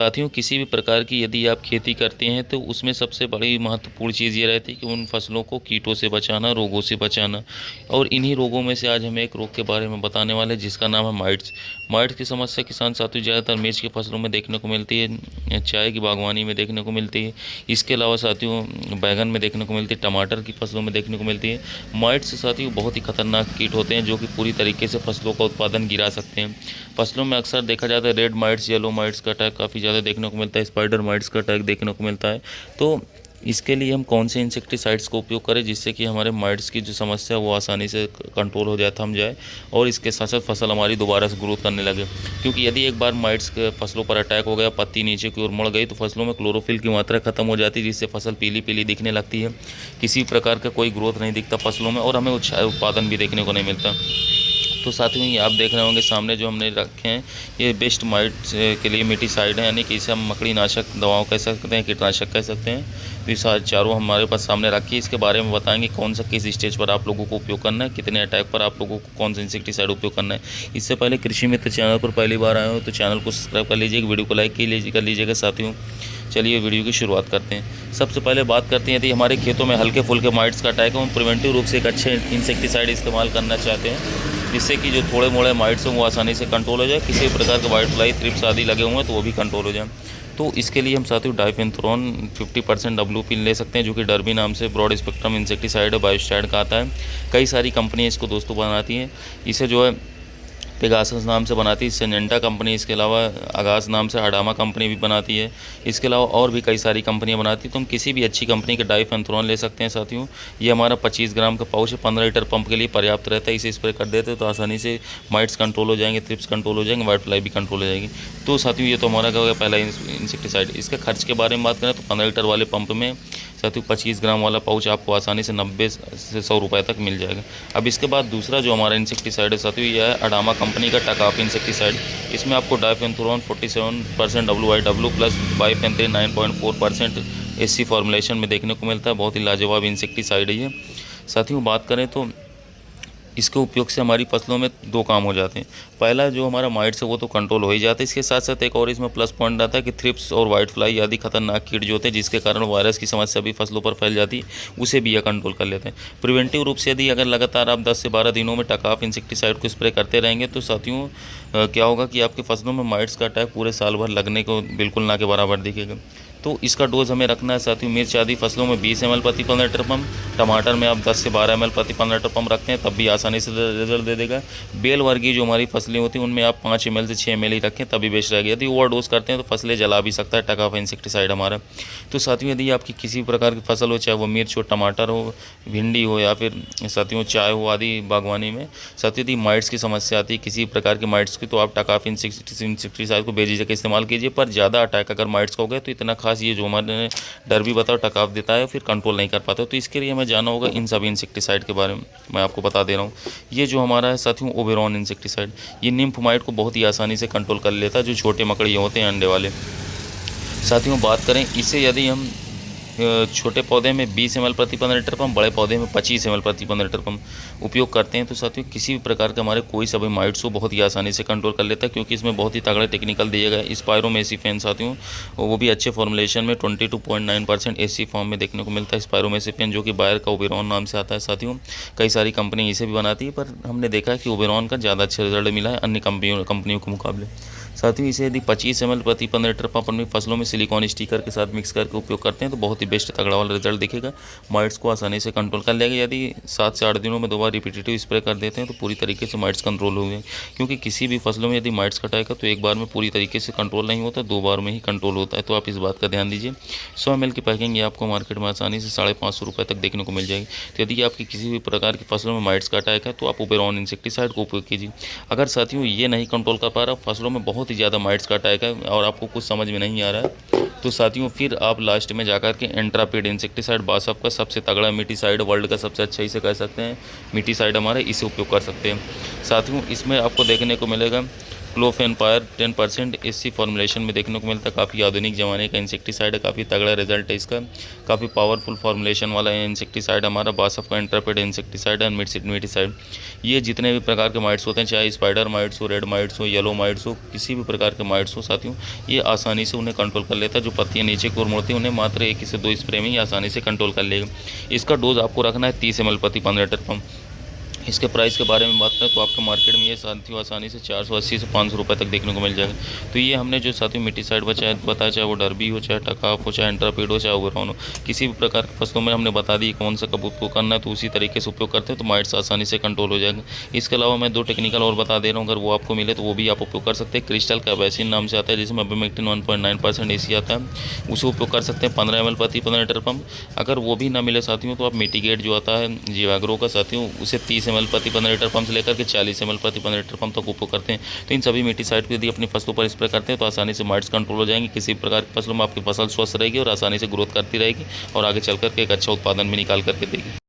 साथियों, किसी भी प्रकार की यदि आप खेती करते हैं तो उसमें सबसे बड़ी महत्वपूर्ण चीज़ ये रहती है कि उन फसलों को कीटों से बचाना, रोगों से बचाना। और इन्हीं रोगों में से आज हम एक रोग के बारे में बताने वाले हैं जिसका नाम है माइट्स। माइट्स की समस्या किसान साथियों ज़्यादातर मिर्च की फसलों में देखने को मिलती है, चाय की बागवानी में देखने को मिलती है। इसके अलावा साथियों बैगन में देखने को मिलती है, टमाटर की फसलों में देखने को मिलती है। माइट्स साथियों बहुत ही खतरनाक कीट होते हैं जो कि पूरी तरीके से फसलों का उत्पादन गिरा सकते हैं। फसलों में अक्सर देखा जाता है रेड माइट्स, येलो माइट्स का अटैक काफ़ी ज़्यादा देखने को मिलता है, स्पाइडर माइट्स का अटैक देखने को मिलता है। तो इसके लिए हम कौन से इंसेक्टिसाइड्स का उपयोग करें जिससे कि हमारे माइट्स की जो समस्या है वो आसानी से कंट्रोल हो जाए, थम जाए, और इसके साथ साथ फसल हमारी दोबारा से ग्रोथ करने लगे। क्योंकि यदि एक बार माइट्स के फसलों पर अटैक हो गया, पत्ती नीचे की ओर मुड़ गई, तो फसलों में क्लोरोफिल की मात्रा खत्म हो जाती है जिससे फसल पीली पीली दिखने लगती है। किसी प्रकार का कोई ग्रोथ नहीं दिखता फसलों में और हमें उत्पादन भी देखने को नहीं मिलता। तो साथियों ये आप देख रहे होंगे सामने जो हमने रखे हैं ये बेस्ट माइट्स के लिए मिटीसाइड है, यानी कि इसे हम मकड़ी नाशक दवाओं कह सकते हैं, कीटनाशक कह सकते हैं। तो ये चारों हमारे पास सामने रखी है। इसके बारे में बताएंगे कौन सा किस स्टेज पर आप लोगों को उपयोग करना है, कितने अटैक पर आप लोगों को कौन सा इंसेक्टिसाइड उपयोग करना है। इससे पहले कृषि मित्र चैनल पर पहली बार आए हो तो चैनल को सब्सक्राइब कर लीजिएगा, वीडियो को लाइक कर लीजिएगा साथियों। चलिए वीडियो की शुरुआत करते हैं। सबसे पहले बात करते हैं यदि हमारे खेतों में हल्के फुल्के माइट्स का अटैक है, हम प्रिवेंटिव रूप से एक अच्छे इंसेक्टिसाइड इस्तेमाल करना चाहते हैं जिससे कि जो थोड़े मोड़े माइट्स हैं वो आसानी से कंट्रोल हो जाए। किसी भी प्रकार के वाइट फ्लाई, थ्रिप्स आदि लगे हुए हैं तो वो भी कंट्रोल हो जाए। तो इसके लिए हम साथियों डाइफेंथ्रोन 50% WP ले सकते हैं जो कि डर्बी नाम से ब्रॉड स्पेक्ट्रम इंसेक्टिसाइड है, बायोस्टाइड का आता है। कई सारी कंपनियाँ इसको दोस्तों बनाती हैं। इसे जो है पेगासस नाम से बनाती है सिनेंटा कंपनी, इसके अलावा आगास नाम से अडामा कंपनी भी बनाती है। इसके अलावा और भी कई सारी कंपनियां बनाती हैं। तो हम किसी भी अच्छी कंपनी के डाइफेंथ्रोन ले सकते हैं साथियों। ये हमारा 25 ग्राम का पाउच है, 15 लीटर पंप के लिए पर्याप्त रहता है। इसे स्प्रे कर देते हैं तो आसानी से माइट्स कंट्रोल हो जाएंगे, थ्रिप्स कंट्रोल हो जाएंगे, वाइट फ्लाई भी कंट्रोल हो जाएगी। तो साथियों ये तो हमारा क्या हो गया पहला इंसेक्टिसाइड। इसके खर्च के बारे में बात करें तो 15 लीटर वाले पंप में साथियों 25 ग्राम वाला पाउच आपको आसानी से 90 से 100 रुपये तक मिल जाएगा। अब इसके बाद दूसरा जो हमारा इंसेक्टिसाइड है साथियों यह है अडामा कंपनी का टकाफ इंसेक्टिसाइड। इसमें आपको डाइफेंथ्रोन 47% WIW प्लस बाइफेंथ्रिन 9.4% SC फॉर्मुलेशन में देखने को मिलता है। बहुत ही लाजवाब इंसेक्टिसाइड है ये। साथियों बात करें तो इसके उपयोग से हमारी फसलों में दो काम हो जाते हैं। पहला जो हमारा माइट्स है वो तो कंट्रोल हो ही जाता है। इसके साथ साथ एक और इसमें प्लस पॉइंट आता है कि थ्रिप्स और वाइट फ्लाई आदि खतरनाक कीट जो होते हैं जिसके कारण वायरस की समस्या भी फसलों पर फैल जाती है, उसे भी यह कंट्रोल कर लेते हैं। प्रिवेंटिव रूप से यदि अगर लगातार आप 10 से 12 दिनों में टकाफ इंसेक्टिसाइड को स्प्रे करते रहेंगे तो साथियों क्या होगा कि आपकी फसलों में माइट्स का अटैक पूरे साल भर लगने को बिल्कुल ना के बराबर दिखेगा। तो इसका डोज हमें रखना है साथियों। मिर्च आदि फसलों में 20 ml प्रति 15 लीटर पंप, टमाटर में आप 10 से 12 ml प्रति 15 लीटर पंप रखते हैं तब भी आसानी से रिजल्ट दे देगा। बेल वर्गीय जो हमारी फसलें होती हैं उनमें आप 5 ml से 6 ml ही रखें तभी बेस्ट रहेगा। यदि ओवर डोज करते हैं तो फसलें जला भी सकता है टकाफ इंसेक्टिसाइड हमारा। तो साथियों यदि आपकी किसी प्रकार की फसल हो, चाहे वो मिर्च हो, टमाटर हो, भिंडी हो या फिर साथियों चाय हो आदि बागवानी में, साथियों यदि माइट्स की समस्या आती है किसी प्रकार के माइट्स की तो आप टकाफ इंसेक्टिसाइड को बेझिझक इस्तेमाल कीजिए। पर ज़्यादा अटैक अगर माइट्स का हो गया तो इतना खास ये जो हमारे डर भी बताओ टकाफ देता है फिर कंट्रोल नहीं कर पाता। तो इसके लिए हमें जाना होगा इन सभी इंसेक्टिसाइड के बारे में। मैं आपको बता दे रहा हूँ ये जो हमारा है साथियों ओबेरॉन इंसेक्टिसाइड, ये निम्फ माइट को बहुत ही आसानी से कंट्रोल कर लेता है, जो छोटे मकड़ी होते हैं अंडे वाले। साथियों बात करें इसे यदि हम छोटे पौधे में 20 ml प्रति 15 लीटर पंप, बड़े पौधे में 25 ml प्रति 15 लीटर पंप उपयोग करते हैं तो साथियों किसी भी प्रकार के हमारे कोई सभी माइट्स को बहुत ही आसानी से कंट्रोल कर लेता है। क्योंकि इसमें बहुत ही तगड़ा टेक्निकल दिया गया है स्पायरोमेसिफेन साथियों, वो भी अच्छे फॉर्मुलेशन में 22.9% SC फॉर्म में देखने को मिलता है स्पायरोमेसिफेन, जो कि बायर का ओबेरॉन नाम से आता है साथियों। कई सारी कंपनी इसे भी बनाती है पर हमने देखा है कि ओबेरॉन का ज़्यादा अच्छा रिजल्ट मिला है अन्य कंपनियों के मुकाबले। साथियों इसे यदि 25 ml प्रति 15 लीटर पंप अपनी फसलों में सिलिकॉन स्टिकर के साथ मिक्स करके उपयोग करते हैं तो बहुत ही बेस्ट तगड़ा वाला रिजल्ट दिखेगा, माइट्स को आसानी से कंट्रोल कर लेगा। यदि 7 से 8 दिनों में 2 बार रिपीटेटिव स्प्रे कर देते हैं तो पूरी तरीके से माइट्स कंट्रोल हो गए। क्योंकि किसी भी फसलों में यदि माइट्स का अटैक है तो एक बार में पूरी तरीके से कंट्रोल नहीं होता, 2 बार में ही कंट्रोल होता है। तो आप इस बात का ध्यान दीजिए। 100 ml की पैकिंग ये आपको मार्केट में आसानी से 550 रुपये तक देखने को मिल जाएगी। तो यदि आपकी किसी भी प्रकार की फसलों में माइट्स का अटैक है तो आप ओबेरॉन इंसेक्टिसाइड को उपयोग कीजिए। अगर साथियों ये नहीं कंट्रोल कर पा रहा, फसलों में बहुत ही ज़्यादा माइट्स का अटैक है और आपको कुछ समझ में नहीं आ रहा है तो साथियों फिर आप लास्ट में जाकर के एंट्रापिड इंसेक्टिसाइड बासफ का सबसे तगड़ा मिटीसाइड, वर्ल्ड का सबसे अच्छा इसे कह सकते हैं मिटीसाइड हमारा, इसे उपयोग कर सकते हैं। साथियों इसमें आपको देखने को मिलेगा क्लोफेनपायर 10% इसी फॉर्मुलेशन में देखने को मिलता है। काफ़ी आधुनिक ज़माने का इंसेक्टिसाइड है, काफ़ी तगड़ा रिजल्ट है इसका। काफ़ी पावरफुल फॉर्मुलेशन वाला इंसेक्टिसाइड हमारा बासफ का इंटरपेड इंसेक्टिसाइड एंड मिडसिड। ये जितने भी प्रकार के माइट्स होते हैं, चाहे स्पाइडर माइट्स हो, रेड माइट्स हो, येलो माइट्स हो, किसी भी प्रकार के माइट्स हो साथियों, ये आसानी से उन्हें कंट्रोल कर लेता है। जो पत्तियाँ नीचे की ओर मुड़ती हैं उन्हें मात्र 1 से 2 स्प्रे में ही आसानी से कंट्रोल कर लेगा। इसका डोज आपको रखना है 30 ml प्रति 15 लीटर पंप। इसके प्राइस के बारे में बात करें तो आपके मार्केट में ये साथियों आसानी से 480 से 500 रुपये तक देखने को मिल जाएगा। तो ये हमने जो साथियों मिटीसाइड बताया, चाहे वो डर्बी हो, चाहे टकाफ हो, चाहे इंट्रापीड हो, चाहे ओवरऑन हो, किसी भी प्रकार की फसलों में हमने बता दी कौन सा कब उपयोग करना है, तो उसी तरीके से उपयोग करते हैं तो माइट्स आसानी से कंट्रोल हो जाएगा। इसके अलावा मैं 2 टेक्निकल और बता दे रहा हूँ, अगर वो आपको मिले तो वो भी आप उपयोग कर सकते हैं। क्रिस्टल कैबेसिन नाम से आता है, जिसमें अबेमेक्टिन 1.9% AC आता है, उसे उपयोग कर सकते हैं 15 ml प्रति 15 लीटर पंप। अगर वो भी ना मिले साथियों तो आप मिटिगेट जो आता है जीवाग्रो का साथियों, उसे 30 ml प्रति 15 लीटर पंप से लेकर के 40 ml प्रति 15 लीटर पंप तक उपयोग करते हैं। तो इन सभी मिटीसाइड को यदि अपनी फसलों पर स्प्रे करते हैं तो आसानी से माइट्स कंट्रोल हो जाएंगे। किसी प्रकार की फसलों में आपकी फसल स्वस्थ रहेगी और आसानी से ग्रोथ करती रहेगी और आगे चल करके एक अच्छा उत्पादन भी निकाल करके देगी।